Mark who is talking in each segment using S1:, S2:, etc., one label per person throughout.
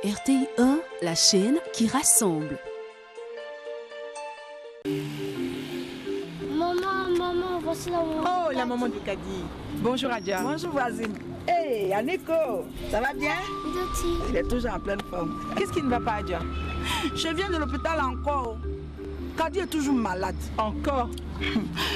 S1: RTI 1, la chaîne qui rassemble.
S2: Maman, voici la maman.
S3: Oh, la maman du caddie. Bonjour Adja.
S4: Bonjour voisine. Hey, Aniko, ça va bien?
S2: Doti.
S4: Il est toujours en pleine forme.
S3: Qu'est-ce qui ne va pas, Adja?
S4: Je viens de l'hôpital encore. Kadi est toujours malade.
S3: Encore?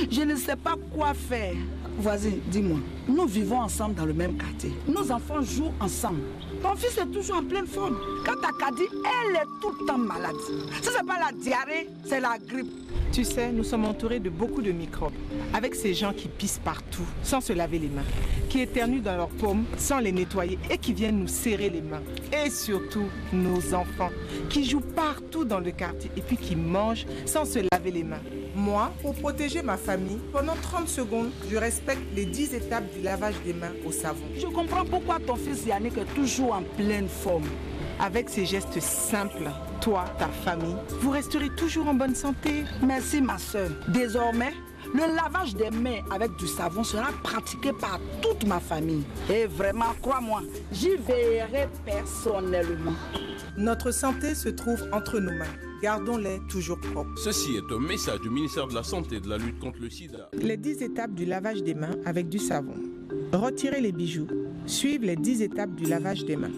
S4: Je ne sais pas quoi faire. Voisine, dis-moi, nous vivons ensemble dans le même quartier. Nos enfants jouent ensemble. Ton fils est toujours en pleine forme. Quand ta Kadi, elle est tout le temps malade. Si ce n'est pas la diarrhée, c'est la grippe.
S3: Tu sais, nous sommes entourés de beaucoup de microbes. Avec ces gens qui pissent partout, sans se laver les mains, qui éternuent dans leurs paumes, sans les nettoyer et qui viennent nous serrer les mains. Et surtout, nos enfants, qui jouent partout dans le quartier et puis qui mangent sans se laver les mains. Moi, pour protéger ma famille, pendant 30 secondes, je respecte les 10 étapes du lavage des mains au savon.
S4: Je comprends pourquoi ton fils Yannick est toujours en pleine forme.
S3: Avec ces gestes simples, toi, ta famille, vous resterez toujours en bonne santé.
S4: Merci ma soeur. Désormais, le lavage des mains avec du savon sera pratiqué par toute ma famille. Et vraiment, crois-moi, j'y veillerai personnellement.
S3: Notre santé se trouve entre nos mains. Gardons-les toujours propres.
S5: Ceci est un message du ministère de la Santé et de la lutte contre le sida.
S3: Les 10 étapes du lavage des mains avec du savon. Retirez les bijoux. Suivre les 10 étapes du lavage des mains.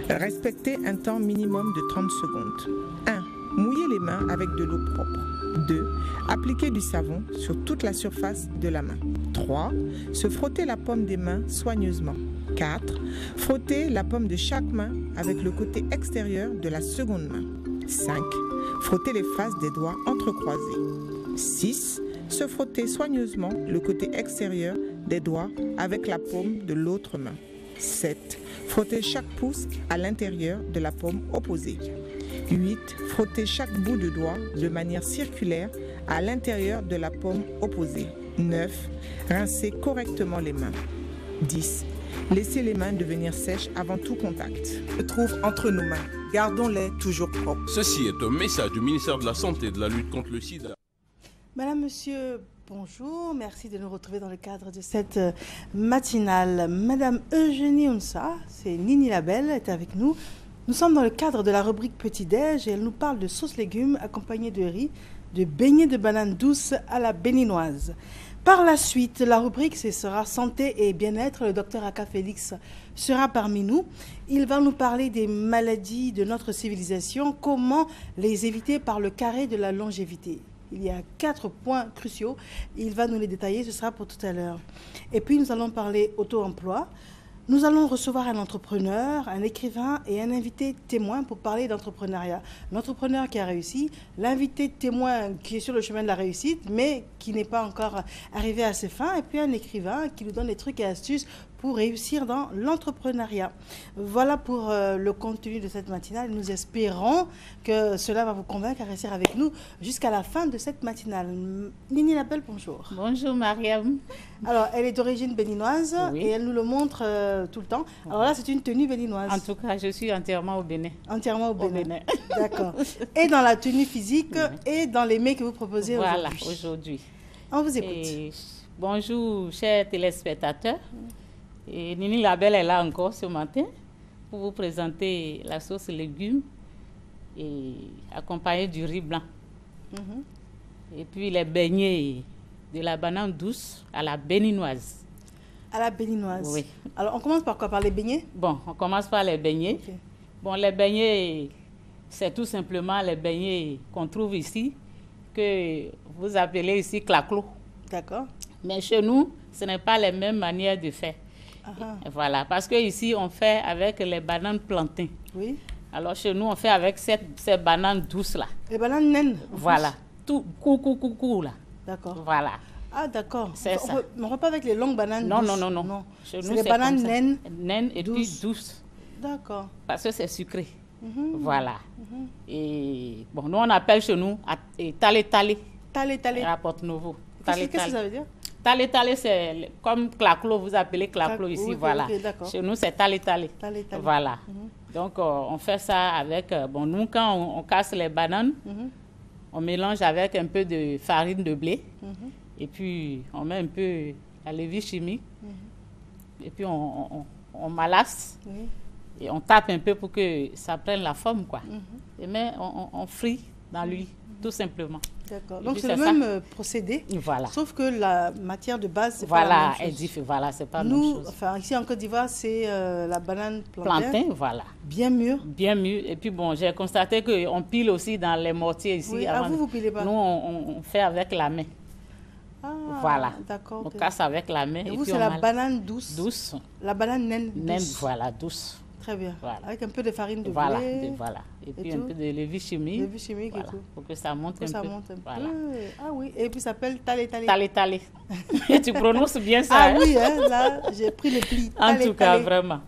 S3: Respectez un temps minimum de 30 secondes. 1. Mouillez les mains avec de l'eau propre. 2. Appliquez du savon sur toute la surface de la main. 3. Se frotter la paume des mains soigneusement. 4. Frotter la paume de chaque main avec le côté extérieur de la seconde main. 5. Frotter les faces des doigts entrecroisés. 6. Se frotter soigneusement le côté extérieur des doigts avec la paume de l'autre main. 7. Frotter chaque pouce à l'intérieur de la paume opposée. 8. Frotter chaque bout de doigt de manière circulaire à l'intérieur de la paume opposée. 9. Rincer correctement les mains. 10. Laissez les mains devenir sèches avant tout contact. Se trouve entre nos mains. Gardons-les toujours propres.
S5: Ceci est un message du ministère de la Santé et de la lutte contre le sida.
S6: Madame, monsieur, bonjour. Merci de nous retrouver dans le cadre de cette matinale. Madame Eugénie Unsa, c'est Nini Labelle, est avec nous. Nous sommes dans le cadre de la rubrique Petit-Déj et elle nous parle de sauce légumes accompagnée de riz, de beignets de bananes douces à la béninoise. Par la suite, la rubrique, ce sera santé et bien-être. Le docteur Aka Félix sera parmi nous. Il va nous parler des maladies de notre civilisation, comment les éviter par le carré de la longévité. Il y a 4 points cruciaux. Il va nous les détailler, ce sera pour tout à l'heure. Et puis, nous allons parler auto-emploi. Nous allons recevoir un entrepreneur, un écrivain et un invité témoin pour parler d'entrepreneuriat. L'entrepreneur qui a réussi, l'invité témoin qui est sur le chemin de la réussite, mais qui n'est pas encore arrivé à ses fins, et puis un écrivain qui nous donne des trucs et astuces pour réussir dans l'entrepreneuriat. Voilà pour le contenu de cette matinale. Nous espérons que cela va vous convaincre à rester avec nous jusqu'à la fin de cette matinale. Nini Labelle, bonjour.
S7: Bonjour Mariam.
S6: Alors, elle est d'origine béninoise et elle nous le montre tout le temps. Alors là, c'est une tenue béninoise.
S7: En tout cas, je suis entièrement au Bénin.
S6: Entièrement au Bénin. D'accord. Et dans la tenue physique et dans les mets que vous proposez aujourd'hui.
S7: Voilà, aujourd'hui.
S6: On vous écoute.
S7: Bonjour, chers téléspectateurs. Et Nini Labelle est là encore ce matin pour vous présenter la sauce légumes et accompagnée du riz blanc. Et puis les beignets de la banane douce à la béninoise.
S6: À la béninoise.
S7: Oui.
S6: Alors, on commence par quoi? Par les beignets?
S7: Bon, on commence par les beignets.
S6: Okay.
S7: Bon, les beignets, c'est tout simplement les beignets qu'on trouve ici, que vous appelez ici claclo.
S6: D'accord.
S7: Mais chez nous, ce n'est pas les mêmes manières de faire. Voilà, parce qu'ici, on fait avec les bananes plantains.
S6: Oui.
S7: Alors, chez nous, on fait avec ces bananes douces-là.
S6: Les bananes naines?
S7: Voilà. Tout, coucou, là.
S6: D'accord.
S7: Voilà.
S6: Ah, d'accord.
S7: C'est ça.
S6: On ne va pas avec les longues bananes
S7: non,
S6: douces?
S7: Non. Chez nous,
S6: c'est les bananes naines?
S7: Naines et puis douces.
S6: D'accord.
S7: Parce que c'est sucré. Voilà. Et bon, nous, on appelle chez nous talé.
S6: Talé.
S7: À Porto-Novo.
S6: Qu'est-ce que ça veut dire?
S7: Talé, c'est comme claclo, vous appelez claclo ici,
S6: oui,
S7: voilà.
S6: Okay,
S7: chez nous, c'est talé. Voilà. Donc, on fait ça avec... bon, nous, quand on casse les bananes, on mélange avec un peu de farine de blé. Et puis, on met un peu la levure chimique. Et puis, on malasse. Et on tape un peu pour que ça prenne la forme, quoi. Et mais on frit dans l'huile, tout simplement.
S6: D'accord.
S7: Et
S6: Donc
S7: puis,
S6: c'est le
S7: ça.
S6: même procédé,
S7: Voilà.
S6: sauf que la matière de base, c'est pas la
S7: Voilà,
S6: même
S7: elle
S6: chose.
S7: dit, voilà, c'est pas la même
S6: Nous,
S7: chose.
S6: enfin ici en Côte d'Ivoire, c'est la banane plantain,
S7: Plantain, voilà.
S6: bien mûre.
S7: Bien mieux. Et puis bon, j'ai constaté qu'on pile aussi dans les mortiers ici.
S6: Oui,
S7: avant
S6: vous pilez pas.
S7: Nous, on fait avec la main.
S6: Ah,
S7: Voilà.
S6: D'accord.
S7: On
S6: ok.
S7: casse avec la main.
S6: Et
S7: et
S6: vous,
S7: puis
S6: c'est
S7: on
S6: la
S7: mal-
S6: banane douce.
S7: douce.
S6: La banane naine
S7: Même,
S6: douce.
S7: voilà, douce.
S6: Très bien.
S7: Voilà.
S6: Avec un peu de farine de
S7: Voilà,
S6: blé,
S7: voilà. Et puis
S6: tout.
S7: un peu de levure chimique.
S6: levure chimique
S7: Voilà,
S6: et tout.
S7: pour que ça monte
S6: Pour que
S7: un
S6: ça
S7: peu.
S6: monte un
S7: Voilà.
S6: peu. Ah oui, et puis ça s'appelle talé talé.
S7: Talé, talé. Et tu prononces bien ça.
S6: Ah
S7: hein?
S6: oui, hein, là, j'ai pris le pli.
S7: En
S6: Talé,
S7: tout cas,
S6: talé.
S7: vraiment.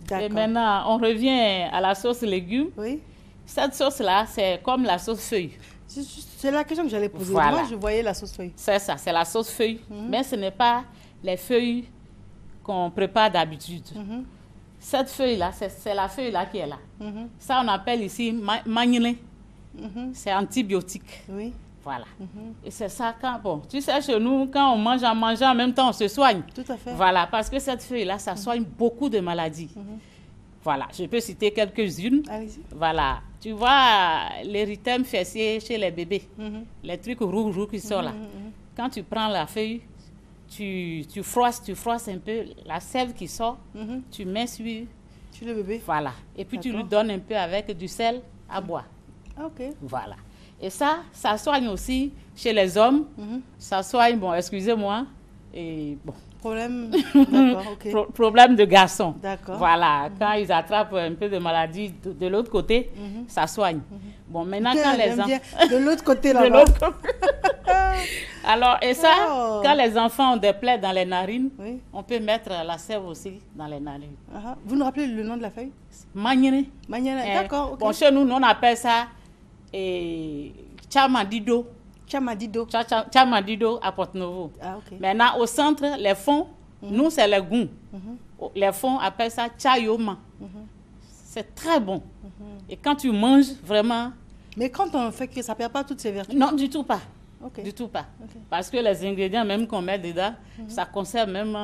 S7: Et
S6: D'accord.
S7: maintenant, on revient à la sauce légumes.
S6: Oui.
S7: Cette sauce-là, c'est comme la sauce feuille.
S6: C'est la question que j'allais poser.
S7: Voilà.
S6: Moi, je voyais la sauce feuille.
S7: C'est ça, c'est la sauce feuille. Mais ce n'est pas les feuilles qu'on prépare d'habitude. Cette feuille-là, c'est la feuille-là qui est là. Ça, on appelle ici magnelin. C'est antibiotique.
S6: Oui.
S7: Voilà. Et c'est ça quand, bon, tu sais, chez nous, quand on mange en même temps, on se soigne.
S6: Tout à fait.
S7: Voilà, parce que cette feuille-là, ça soigne beaucoup de maladies. Voilà, je peux citer quelques-unes.
S6: Allez-y.
S7: Voilà, tu vois l'érythème fessier chez les bébés, les trucs rouges qui sont là. Quand tu prends la feuille, tu froisses un peu la sève qui sort, tu mets sur,
S6: Tu le bébé.
S7: voilà, et puis tu lui
S6: D'accord.
S7: donnes un peu avec du sel à boire.
S6: Ah, ok.
S7: Voilà. Et ça soigne aussi chez les hommes, ça soigne, bon, excusez-moi, et bon,
S6: Problème. D'accord, ok.
S7: problème de garçon.
S6: D'accord.
S7: Voilà, quand ils attrapent un peu de maladie de l'autre côté, ça soigne. Bon, maintenant, quand les
S6: J'aime
S7: enfants...
S6: bien. De l'autre côté,
S7: De
S6: là-bas.
S7: l'autre côté. Alors, et ça,
S6: Oh.
S7: quand les enfants ont des plaies dans les narines,
S6: Oui.
S7: on peut mettre la sève aussi dans les narines.
S6: Ah, vous nous rappelez le nom de la feuille?
S7: Magnéné.
S6: Maniana. D'accord, ok.
S7: Bon, chez nous, on appelle ça Chamadido.
S6: Chamadido.
S7: Chamadido à Porto-Novo.
S6: Ah, ok.
S7: Maintenant, au centre, les fonds, nous, c'est les goûts. Les fonds appellent ça Chayoma. C'est très bon. Et quand tu manges, vraiment,
S6: Mais quand on fait que ça ne perd pas toutes ses vertus.
S7: non, du tout pas.
S6: Ok.
S7: Du tout pas.
S6: Ok.
S7: Parce que les ingrédients, même qu'on met dedans, ça conserve même,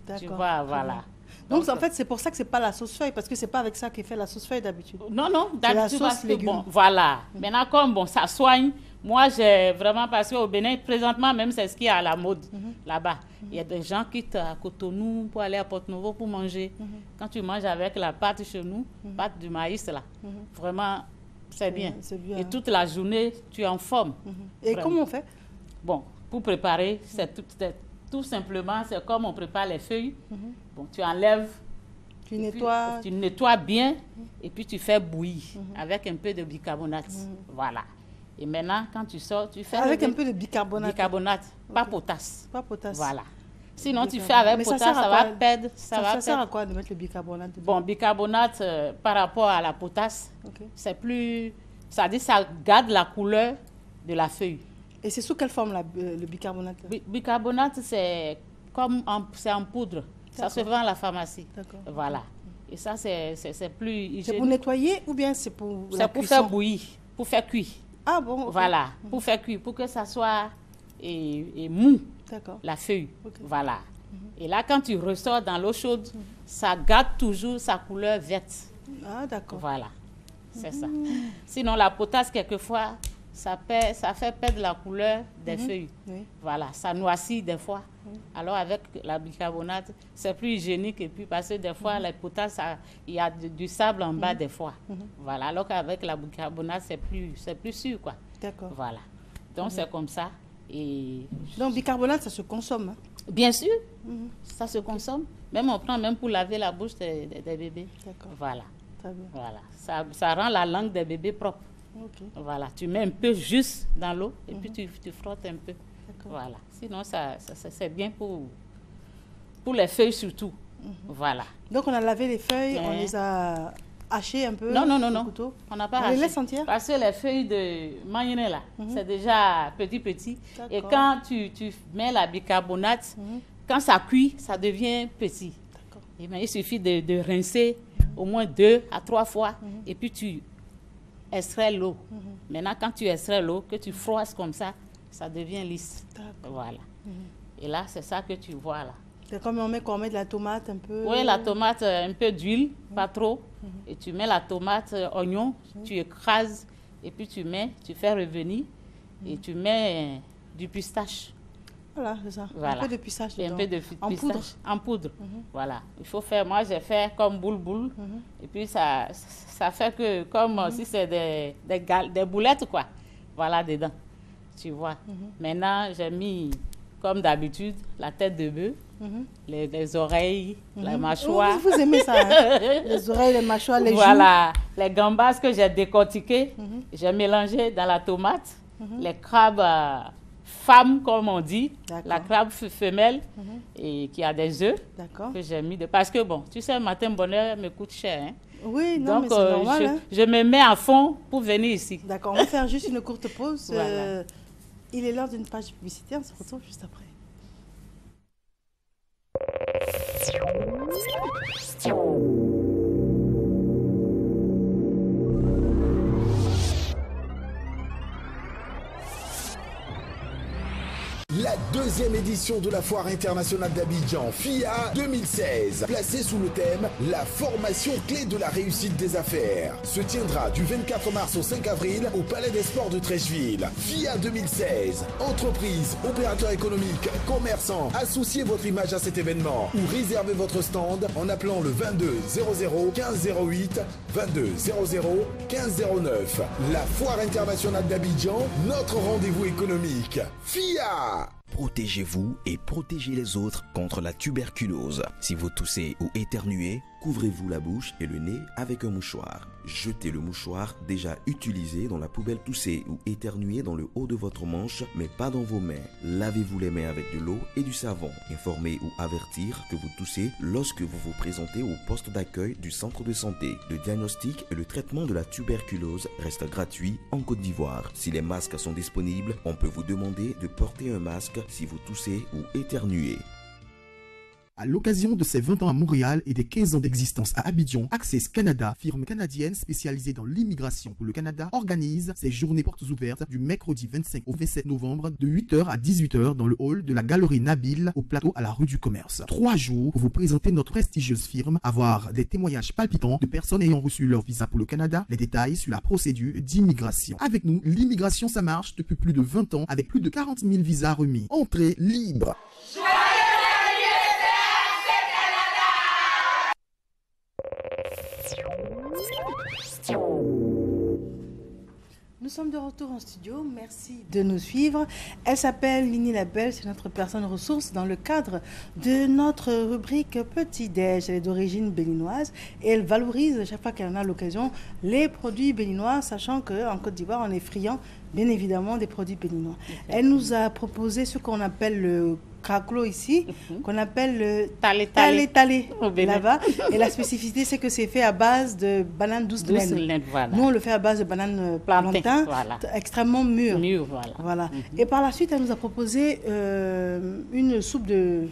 S7: tu
S6: D'accord.
S7: vois,
S6: Très
S7: voilà.
S6: bien. Donc, en fait, c'est pour ça que c'est pas la sauce feuille, parce que c'est pas avec ça qu'on fait la sauce feuille d'habitude.
S7: Non, non,
S6: C'est la
S7: d'habitude,
S6: sauce
S7: parce que,
S6: légumes.
S7: bon, voilà. Maintenant, comme bon, ça soigne, moi, j'ai vraiment, parce qu'au Bénin, présentement, même, c'est ce qui est à la mode là-bas. Il y a des gens qui quittent à Cotonou pour aller à Porto-Novo pour manger. Quand tu manges avec la pâte chez nous, pâte du maïs, là, vraiment, c'est bien.
S6: C'est bien.
S7: Et toute la journée, tu es en forme.
S6: Et
S7: Vraiment.
S6: comment on fait?
S7: Bon, pour préparer, c'est tout simplement, c'est comme on prépare les feuilles. Bon, tu enlèves,
S6: Tu
S7: puis
S6: nettoies.
S7: tu nettoies bien et puis tu fais bouillir avec un peu de bicarbonate. Voilà. Et maintenant, quand tu sors, tu fais
S6: Avec
S7: le
S6: un peu de bicarbonate.
S7: bicarbonate, pas potasse.
S6: Pas potasse.
S7: Voilà. Sinon, tu fais
S6: Bicarbonate.
S7: avec
S6: Mais ça
S7: potasse,
S6: sert à
S7: ça va
S6: quoi?
S7: perdre.
S6: Ça sert à quoi de mettre le bicarbonate dedans?
S7: Bon, bicarbonate, par rapport à la potasse,
S6: Ok.
S7: c'est plus... Ça dit ça garde la couleur de la feuille.
S6: Et c'est sous quelle forme le bicarbonate là?
S7: Bicarbonate, c'est comme c'est en poudre. Ça se vend à la pharmacie.
S6: D'accord.
S7: Voilà. Et ça, c'est plus
S6: C'est
S7: hygiénique.
S6: pour nettoyer ou bien c'est pour la
S7: C'est pour
S6: cuisson?
S7: faire bouillir, pour faire cuire.
S6: Ah bon, ok.
S7: Voilà, pour faire cuire, pour que ça soit et mou,
S6: D'accord.
S7: la feuille.
S6: Ok.
S7: Voilà. Et là, quand tu ressors dans l'eau chaude, ça garde toujours sa couleur verte.
S6: Ah d'accord.
S7: Voilà. C'est ça. Sinon, la potasse, quelquefois, ça fait perdre la couleur des feuilles.
S6: Oui.
S7: Voilà, ça noircit des fois. Alors avec la bicarbonate, c'est plus hygiénique et puis parce que des fois, les potasses, il y a du sable en bas des fois. Voilà, alors qu'avec la bicarbonate, c'est plus sûr, quoi.
S6: D'accord.
S7: Voilà. Donc c'est comme ça. Et
S6: Donc bicarbonate, ça se consomme. Hein?
S7: bien sûr, ça se consomme. Même on prend même pour laver la bouche des bébés.
S6: D'accord.
S7: Voilà,
S6: Très bien.
S7: voilà. Ça rend la langue des bébés propre.
S6: Ok.
S7: Voilà, tu mets un peu juste dans l'eau et puis tu frottes un peu.
S6: D'accord.
S7: Voilà. Sinon, c'est bien pour les feuilles surtout. Voilà.
S6: Donc on a lavé les feuilles, on
S7: Ouais.
S6: les a hachées un peu.
S7: Non, non, non,
S6: au
S7: non.
S6: couteau.
S7: On n'a pas
S6: On les
S7: haché.
S6: laisse entières?
S7: Parce que les feuilles de manioné, là, c'est déjà petit. Et
S6: D'accord.
S7: quand tu mets la bicarbonate, quand ça cuit, ça devient petit.
S6: D'accord.
S7: Et bien, il suffit de rincer au moins 2 à 3 fois et puis tu extrais l'eau. Maintenant, quand tu extrais l'eau, que tu froisses comme ça devient lisse.
S6: D'accord.
S7: Voilà. Et là, c'est ça que tu vois là.
S6: C'est comme on met de la tomate un peu.
S7: Oui, la tomate, un peu d'huile, pas trop. Et tu mets la tomate, oignon, tu écrases et puis tu fais revenir et tu mets du pistache.
S6: Voilà, c'est ça.
S7: Voilà.
S6: Un peu de pistache dedans.
S7: Un peu de
S6: en
S7: pistache.
S6: poudre.
S7: En poudre. Voilà. Il faut faire, moi j'ai fait comme boule. Et puis ça fait que comme si c'est des boulettes quoi. Voilà dedans. Tu vois. Maintenant j'ai mis comme d'habitude la tête de bœuf, les oreilles, la mâchoire.
S6: Oh, vous aimez ça, hein? Les oreilles, les mâchoires, les joues.
S7: Voilà. Les gambas que j'ai décortiqués, j'ai mélangé dans la tomate. Les crabes femmes, comme on dit, la crabe femelle et qui a des œufs que j'ai mis. Parce que bon, tu sais, matin bonheur me coûte cher. Hein?
S6: Oui, non,
S7: donc,
S6: mais c'est normal.
S7: Je me mets à fond pour venir ici.
S6: D'accord, on va faire juste une courte pause.
S7: Voilà.
S6: Il est l'heure d'une page publicitaire, on se retrouve juste après.
S8: La deuxième édition de la Foire internationale d'Abidjan, FIA 2016, placée sous le thème « La formation clé de la réussite des affaires », se tiendra du 24 mars au 5 avril au Palais des Sports de Treichville. FIA 2016, entreprises, opérateurs économiques, commerçants, associez votre image à cet événement ou réservez votre stand en appelant le 22 00 15 08, 22 00 15 09. La Foire internationale d'Abidjan, notre rendez-vous économique. FIA!
S9: Protégez-vous et protégez les autres contre la tuberculose. Si vous toussez ou éternuez, couvrez-vous la bouche et le nez avec un mouchoir. Jetez le mouchoir déjà utilisé dans la poubelle toussée ou éternuez dans le haut de votre manche, mais pas dans vos mains. Lavez-vous les mains avec de l'eau et du savon. Informez ou avertir que vous toussez lorsque vous vous présentez au poste d'accueil du centre de santé. Le diagnostic et le traitement de la tuberculose restent gratuits en Côte d'Ivoire. Si les masques sont disponibles, on peut vous demander de porter un masque si vous toussez ou éternuez.
S10: À l'occasion de ses 20 ans à Montréal et des 15 ans d'existence à Abidjan, Access Canada, firme canadienne spécialisée dans l'immigration pour le Canada, organise ses journées portes ouvertes du mercredi 25 au 27 novembre de 8h à 18h dans le hall de la Galerie Nabil au plateau à la rue du Commerce. 3 jours pour vous présenter notre prestigieuse firme, avoir des témoignages palpitants de personnes ayant reçu leur visa pour le Canada, les détails sur la procédure d'immigration. Avec nous, l'immigration ça marche depuis plus de 20 ans avec plus de 40 000 visas remis. Entrée libre.
S6: Nous sommes de retour en studio. Merci de nous suivre. Elle s'appelle Nini Labelle. C'est notre personne ressource dans le cadre de notre rubrique Petit Déj. Elle est d'origine béninoise et elle valorise chaque fois qu'elle en a l'occasion les produits béninois, sachant qu'en Côte d'Ivoire, on est friand, bien évidemment, des produits béninois. Elle nous a proposé ce qu'on appelle le craclo ici, qu'on appelle le talé là-bas. Et la spécificité, c'est que c'est fait à base de banane douce de laine.
S7: Voilà.
S6: Nous, on le fait à base de banane plantain, extrêmement mûre. Voilà. Et par la suite, elle nous a proposé une soupe de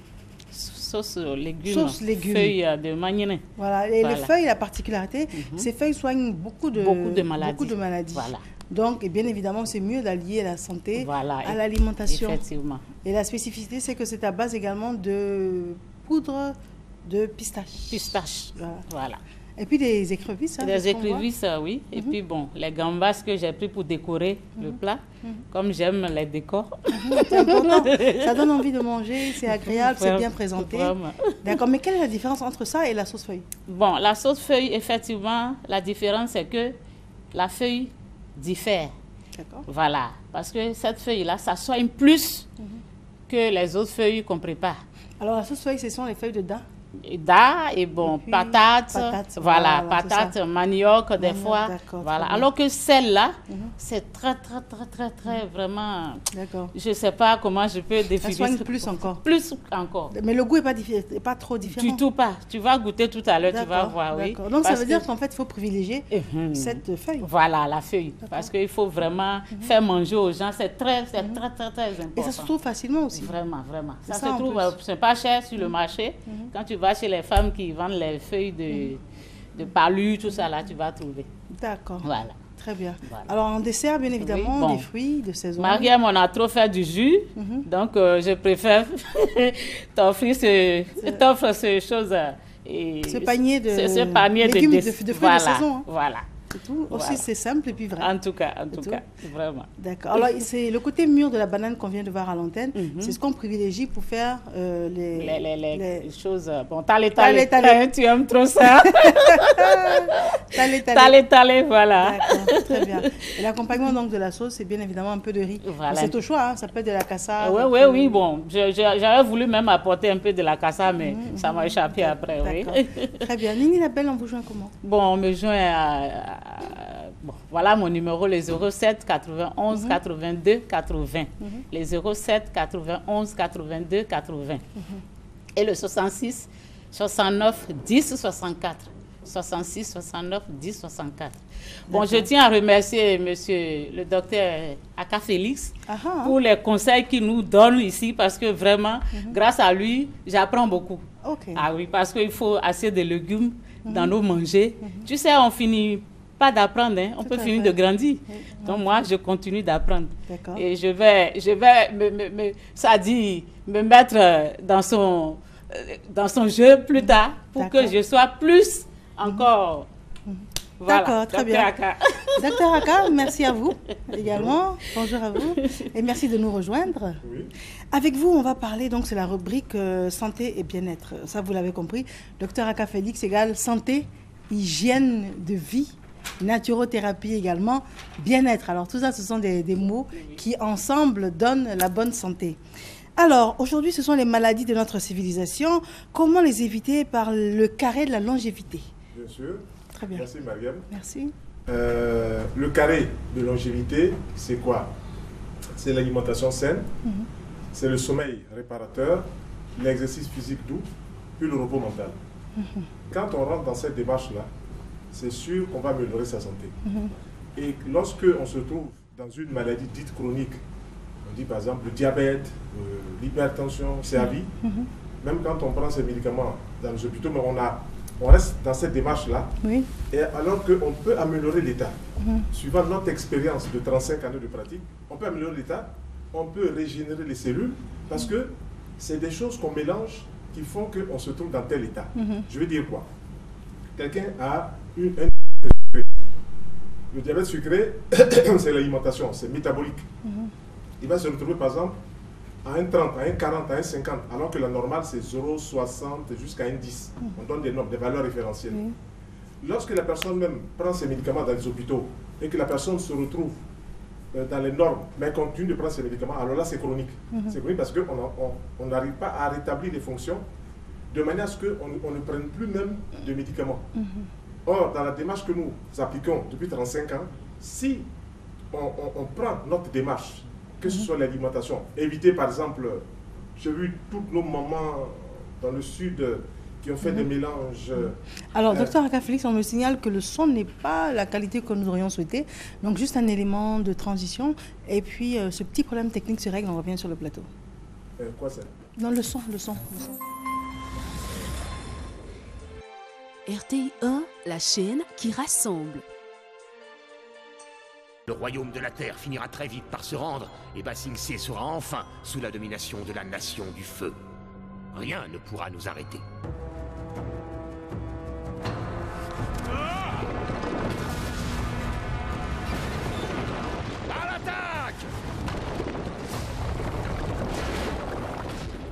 S7: sauce légumes, feuilles de manioc.
S6: Voilà. Et les feuilles, la particularité, ces feuilles soignent beaucoup de maladies.
S7: Voilà.
S6: Donc, et bien évidemment, c'est mieux d'allier la santé à l'alimentation.
S7: Effectivement.
S6: Et la spécificité, c'est que c'est à base également de poudre de pistache.
S7: Voilà.
S6: Et puis des écrevisses.
S7: Des écrevisses, oui. Et puis bon, les gambas que j'ai pris pour décorer le plat, comme j'aime les décors.
S6: C'est important. Ça donne envie de manger, c'est agréable, c'est bien présenté. D'accord, mais quelle est la différence entre ça et la sauce feuille?
S7: Bon, la sauce feuille, effectivement, la différence, c'est que la feuille diffère.
S6: D'accord.
S7: Voilà. Parce que cette feuille-là, ça soigne plus que les autres feuilles qu'on prépare.
S6: Alors, la sauce feuille, ce sont les feuilles de daim?
S7: Et bon, patates, patates, manioc des fois. Voilà. Alors que celle-là, c'est très, vraiment.
S6: D'accord.
S7: Je ne sais pas comment je peux définir.
S6: Ça soigne plus encore.
S7: Plus encore.
S6: Mais le goût n'est pas trop différent.
S7: Du tout pas. Tu vas goûter tout à l'heure, tu vas voir, oui.
S6: Donc ça veut dire qu'en fait, il faut privilégier cette feuille.
S7: Voilà, la feuille. Parce qu'il faut vraiment faire manger aux gens. C'est très important.
S6: Et ça se trouve facilement aussi.
S7: Vraiment. Ça se trouve, c'est pas cher sur le marché. Quand tu vas chez les femmes qui vendent les feuilles de palu, tout ça là, tu vas trouver.
S6: D'accord.
S7: Voilà.
S6: Très bien.
S7: Voilà.
S6: Alors, en dessert, bien évidemment,
S7: Oui, bon.
S6: des fruits de saison.
S7: Mariam, on a trop fait du jus, donc je préfère t'offrir ce chose. Et
S6: Ce panier de
S7: ce panier
S6: légumes de
S7: de
S6: fruits de
S7: voilà,
S6: saison. Hein.
S7: Voilà.
S6: C'est tout.
S7: Voilà.
S6: Aussi, c'est simple et puis vrai.
S7: En tout cas, vraiment.
S6: D'accord. Alors, c'est le côté mûr de la banane qu'on vient de voir à l'antenne. C'est ce qu'on privilégie pour faire
S7: les choses. Bon, talé, tu aimes trop ça. Talé, voilà.
S6: D'accord, très bien. Et l'accompagnement donc de la sauce, c'est bien évidemment un peu de riz.
S7: Voilà.
S6: C'est au choix, hein. Ça peut être de la cassave.
S7: Oui, bon. J'avais voulu même apporter un peu de la cassave, mais ça m'a échappé après, oui.
S6: Très bien. Nini Labelle, on vous joint comment?
S7: Bon, on me joint bon, voilà mon numéro, les 07 91 82 80. Les 07 91 82 80. Et le 66 69 10 64. 66 69 10 64. Bon, je tiens à remercier monsieur le docteur Aka Félix pour les conseils qu'il nous donne ici parce que vraiment, grâce à lui, j'apprends beaucoup. Ah oui, parce qu'il faut assez de légumes dans nos manger. Tu sais, on finit pas d'apprendre, hein. On peut finir de grandir. Donc moi, je continue d'apprendre. Et je vais me mettre dans son jeu plus tard pour que je sois plus encore. Voilà.
S6: D'accord, très bien. Docteur Aka, merci à vous également. Bonjour à vous et merci de nous rejoindre. Oui. Avec vous, on va parler, donc c'est la rubrique santé et bien-être. Ça, vous l'avez compris. Docteur Aka Félix égale santé, hygiène de vie, naturothérapie également, bien-être. Alors tout ça, ce sont des mots qui ensemble donnent la bonne santé. Alors, aujourd'hui, ce sont les maladies de notre civilisation. Comment les éviter par le carré de la longévité?
S11: Bien sûr.
S6: Très bien.
S11: Merci, Mariam.
S6: Merci.
S11: Le carré de longévité, c'est quoi? C'est l'alimentation saine, c'est le sommeil réparateur, l'exercice physique doux, puis le repos mental. Quand on rentre dans cette démarche-là, c'est sûr qu'on va améliorer sa santé. Et lorsque on se trouve dans une maladie dite chronique, on dit par exemple le diabète, l'hypertension, c'est à vie. Même quand on prend ces médicaments dans les hôpitaux, mais on reste dans cette démarche-là. Oui. Et alors qu'on peut améliorer l'état, suivant notre expérience de 35 années de pratique, on peut améliorer l'état, on peut régénérer les cellules, parce que c'est des choses qu'on mélange qui font qu'on se trouve dans tel état. Je veux dire quoi? Quelqu'un a un diabète sucré. Le diabète sucré, c'est l'alimentation, c'est métabolique. Il va se retrouver par exemple à 1,30, à 1,40, à 1,50, alors que la normale c'est 0,60 jusqu'à 1,10. On donne des normes, des valeurs référentielles. Lorsque la personne même prend ses médicaments dans les hôpitaux et que la personne se retrouve dans les normes, mais continue de prendre ses médicaments, alors là c'est chronique. C'est chronique parce qu'on n'arrive pas à rétablir les fonctions de manière à ce qu'on ne prenne plus même de médicaments. Or, dans la démarche que nous appliquons depuis 35 ans, si on prend notre démarche, que ce soit l'alimentation, éviter par exemple, j'ai vu toutes nos mamans dans le sud qui ont fait des mélanges.
S6: Alors, docteur Aka Félix, on me signale que le son n'est pas la qualité que nous aurions souhaité. Donc, juste un élément de transition. Et puis, ce petit problème technique se règle, on revient sur le plateau.
S11: Quoi ça?
S6: Non, le son.
S1: RTI 1, la chaîne qui rassemble.
S12: Le royaume de la Terre finira très vite par se rendre et Ba Sing Se sera enfin sous la domination de la nation du feu. Rien ne pourra nous arrêter. À l'attaque!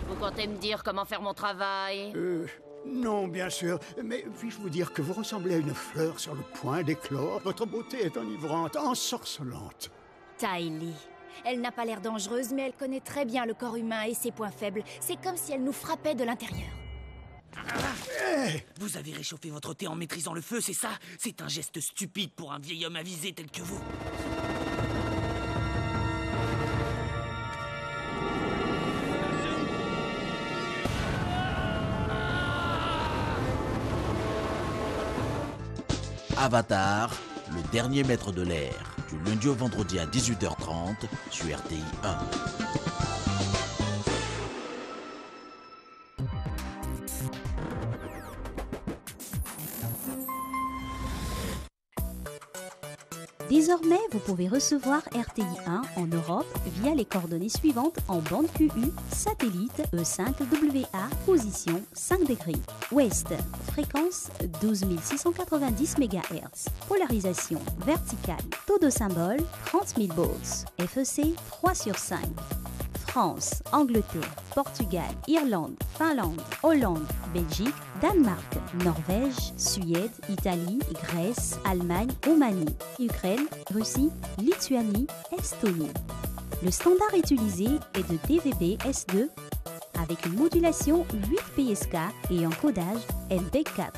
S13: Vous comptez me dire comment faire mon travail?
S14: Non, bien sûr, mais puis-je vous dire que vous ressemblez à une fleur sur le point d'éclore? Votre beauté est enivrante, ensorcelante.
S15: Tai Li. Elle n'a pas l'air dangereuse, mais elle connaît très bien le corps humain et ses points faibles. C'est comme si elle nous frappait de l'intérieur.
S16: Vous avez réchauffé votre thé en maîtrisant le feu, c'est ça? C'est un geste stupide pour un vieil homme avisé tel que vous.
S17: Avatar, le dernier maître de l'air, du lundi au vendredi à 18h30 sur RTI 1.
S18: Désormais, vous pouvez recevoir RTI 1 en Europe via les coordonnées suivantes en bande QU, satellite E5WA, position 5 degrés. Ouest, fréquence 12 690 MHz. Polarisation verticale. Taux de symbole 30 000 volts. FEC 3/5. France, Angleterre, Portugal, Irlande, Finlande, Hollande, Belgique, Danemark, Norvège, Suède, Italie, Grèce, Allemagne, Roumanie, Ukraine, Russie, Lituanie, Estonie. Le standard utilisé est de DVB S2 avec une modulation 8 PSK et un codage MP4.